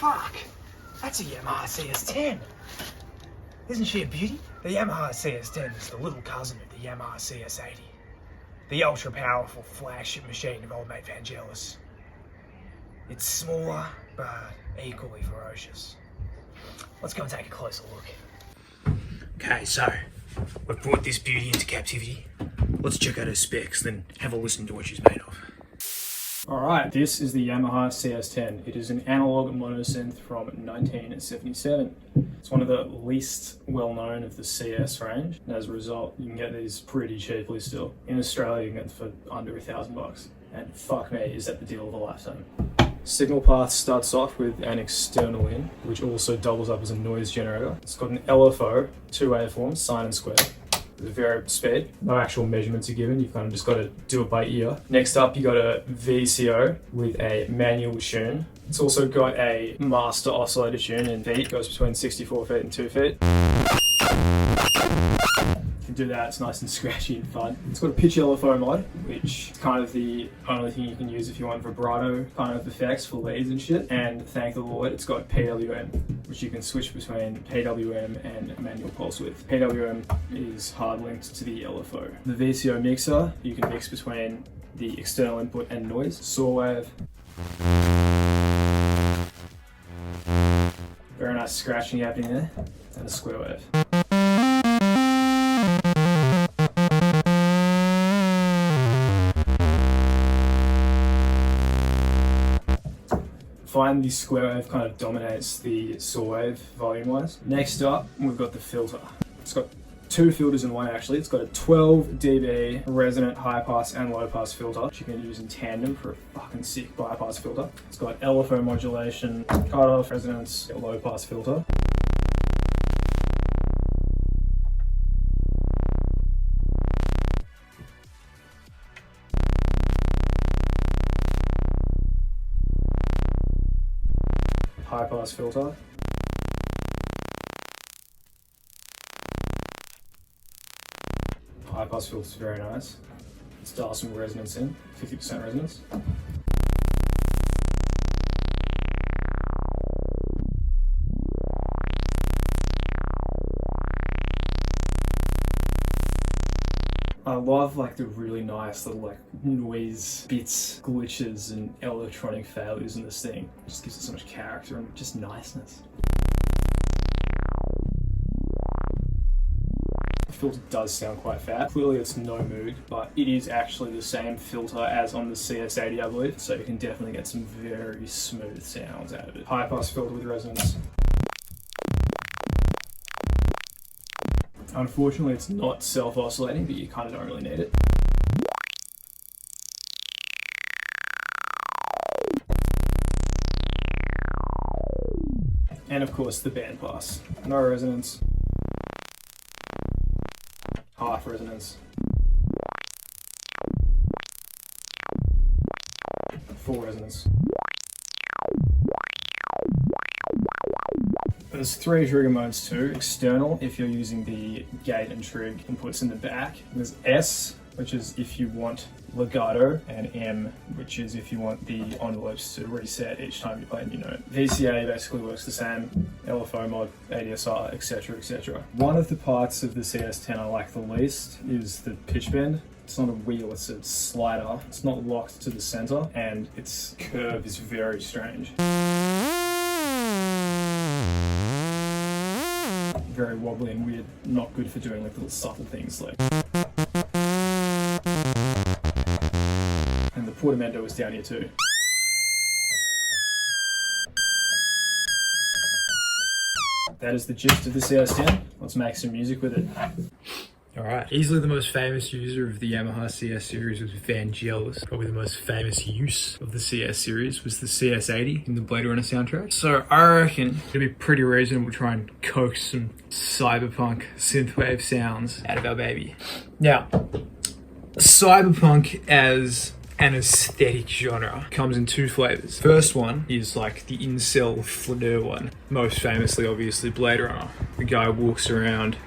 Fuck! That's a Yamaha CS-10. Isn't she a beauty? The Yamaha CS-10 is the little cousin of the Yamaha CS-80. The ultra-powerful flagship machine of old mate Vangelis. It's smaller, but equally ferocious. Let's go and take a closer look. Okay, so we've brought this beauty into captivity. Let's check out her specs, then have a listen to what she's made of. Alright, this is the Yamaha CS-10. It is an analog monosynth from 1977. It's one of the least well-known of the CS range, and as a result, you can get these pretty cheaply still. In Australia, you can get them for under $1,000, and fuck me, is that the deal of a lifetime. Signal path starts off with an external in, which also doubles up as a noise generator. It's got an LFO, two waveforms, sine and square. With a variable speed. No actual measurements are given, you've kind of just got to do it by ear. Next up, you got a VCO with a manual tune. It's also got a master oscillator tune in feet, goes between 64 feet and 2 feet. You can do that, it's nice and scratchy and fun. It's got a pitch LFO mod, which is kind of the only thing you can use if you want vibrato kind of effects for leads and shit. And thank the Lord, it's got PWM, which you can switch between PWM and manual pulse width. PWM is hard linked to the LFO. The VCO mixer, you can mix between the external input and noise. Saw wave. Very nice scratching happening there. And a square wave. Find the square wave kind of dominates the saw wave volume wise. Next up, we've got the filter. It's got two filters in one actually. It's got a 12 dB resonant high pass and low pass filter, which you can use in tandem for a fucking sick bypass filter. It's got LFO modulation, cutoff, resonance, low pass filter. High pass filter. High pass filter is very nice. Let's dial some resonance in, 50% resonance. I love like the really nice little like noise bits, glitches and electronic failures in this thing. It just gives it so much character and just niceness. The filter does sound quite fat. Clearly it's no moog, but it is actually the same filter as on the CS-80 I believe, so you can definitely get some very smooth sounds out of it. High pass filter with resonance. Unfortunately, it's not self-oscillating, but you kind of don't really need it. And of course, the band pass. No resonance. Half resonance. Full resonance. There's three trigger modes too. External, if you're using the gate and trig inputs in the back. There's S, which is if you want legato, and M, which is if you want the envelopes to reset each time you play a new note. VCA basically works the same, LFO mod, ADSR, etc, etc. One of the parts of the CS-10 I like the least is the pitch bend. It's not a wheel, it's a slider. It's not locked to the center, and its curve is very strange. Very wobbly and weird, not good for doing like little subtle things like. And the portamento is down here too. That is the gist of the CS-10. Let's make some music with it. Alright, easily the most famous user of the Yamaha CS series was Vangelis. Probably the most famous use of the CS series was the CS-80 in the Blade Runner soundtrack. So I reckon it'd be pretty reasonable to try and coax some cyberpunk synthwave sounds out of our baby. Now, cyberpunk as an aesthetic genre comes in two flavors. First one is like the incel flaneur one. Most famously, obviously, Blade Runner. The guy walks around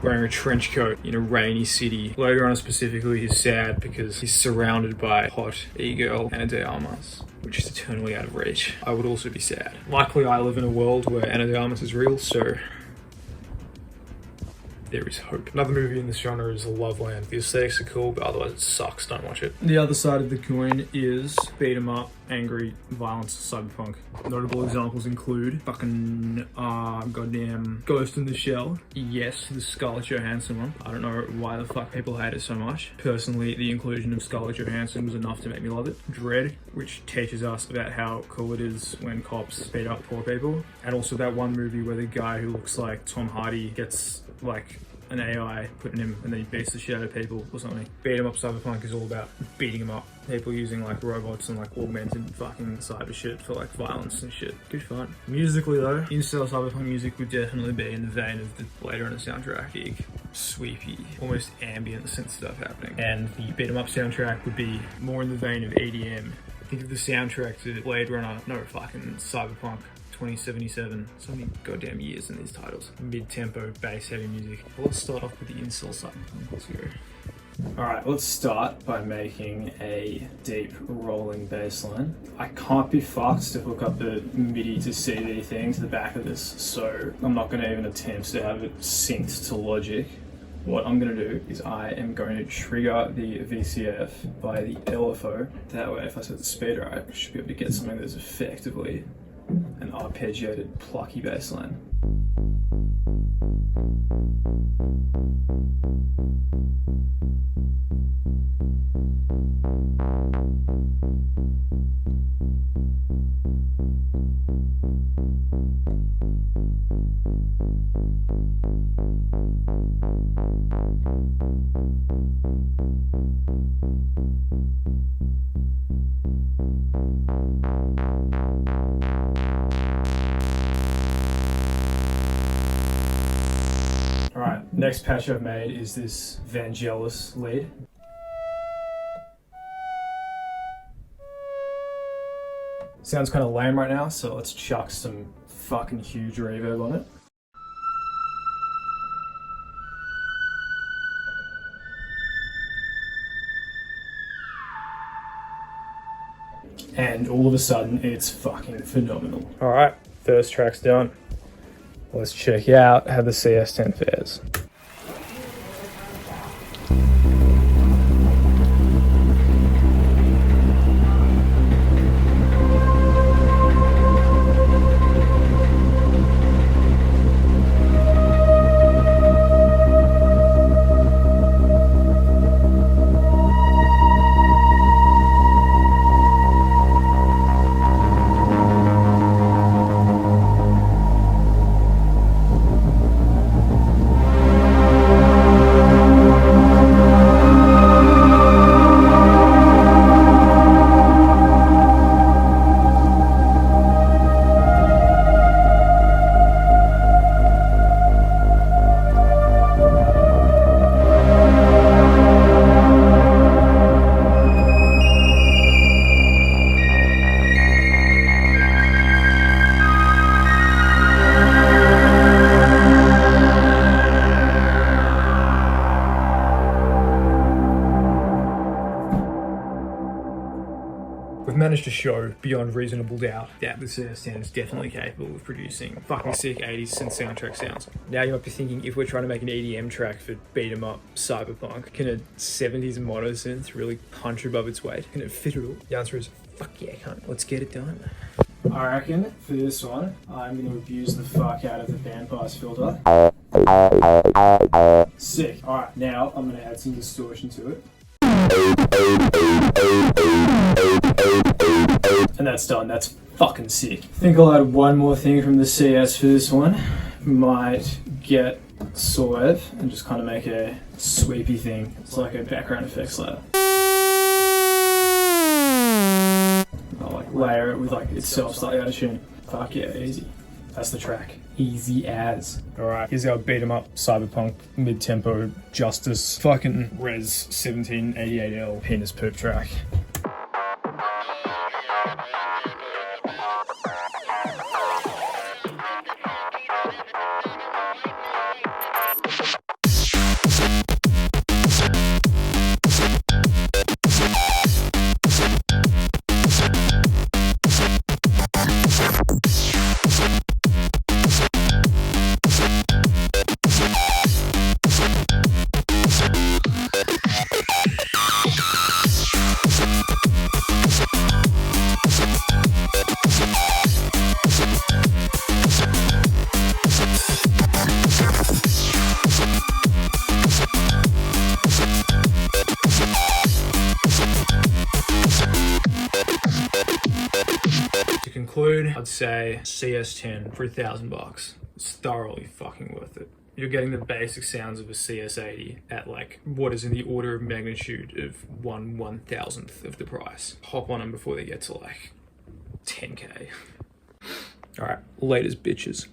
wearing a trench coat in a rainy city. Blade Runner specifically is sad because he's surrounded by hot e-girl Ana de Armas, which is eternally out of reach. I would also be sad. Luckily, I live in a world where Ana de Armas is real, so there is hope. Another movie in this genre is Loveland. The aesthetics are cool, but otherwise it sucks. Don't watch it. The other side of the coin is beat 'em up, angry, violence, cyberpunk. Notable examples include fucking goddamn Ghost in the Shell. Yes, the Scarlett Johansson one. I don't know why the fuck people hate it so much. Personally, the inclusion of Scarlett Johansson was enough to make me love it. Dread, which teaches us about how cool it is when cops beat up poor people. And also that one movie where the guy who looks like Tom Hardy gets like an AI put in him and then he beats the shit out of people or something. Beat 'em up cyberpunk is all about beating 'em up. People using like robots and like augmented fucking cyber shit for like violence and shit. Good fun. Musically though, in-style cyberpunk music would definitely be in the vein of the Blade Runner soundtrack. Big, sweepy, almost ambient synth stuff happening. And the beat 'em up soundtrack would be more in the vein of EDM. Think of the soundtrack to Blade Runner, no fucking Cyberpunk 2077. So many goddamn years in these titles. Mid-tempo, bass-heavy music. Well, let's start off with the install Cyberpunk. Let's go. Alright, let's start by making a deep rolling bass line. I can't be fucked to hook up the MIDI to CD thing to the back of this, so I'm not going to even attempt to have it synced to Logic. What I'm going to do is I am going to trigger the VCF by the LFO. That way, if I set the speed right, I should be able to get something that's effectively an arpeggiated, plucky bass line. Alright, next patch I've made is this Vangelis lead. Sounds kind of lame right now, so let's chuck some fucking huge reverb on it. And all of a sudden, it's fucking phenomenal. Alright, first track's done. Let's check out how the CS-10 fares. We've managed to show beyond reasonable doubt that the CS-10 is definitely capable of producing fucking sick 80s synth soundtrack sounds. Now you might be thinking, if we're trying to make an EDM track for beat 'em up cyberpunk, can a 70s mono synth really punch above its weight? Can it fit it all? The answer is fuck yeah, cunt. Let's get it done. I reckon for this one, I'm going to abuse the fuck out of the bandpass filter. Sick. Alright, now I'm going to add some distortion to it. And that's done. That's fucking sick. I think I'll add one more thing from the CS for this one. Might get Sorwave and just kind of make a sweepy thing. It's like a background effects layer. I'll like layer it with like itself slightly out of tune. Fuck yeah, easy. That's the track. Easy as. Alright, here's our beat 'em up cyberpunk mid-tempo justice fucking res 1788L penis poop track. conclude, I'd say CS-10 for $1,000. It's thoroughly fucking worth it. You're getting the basic sounds of a CS-80 at like what is in the order of magnitude of 1/1000th of the price. Hop on them before they get to like 10k. All right, laters, bitches.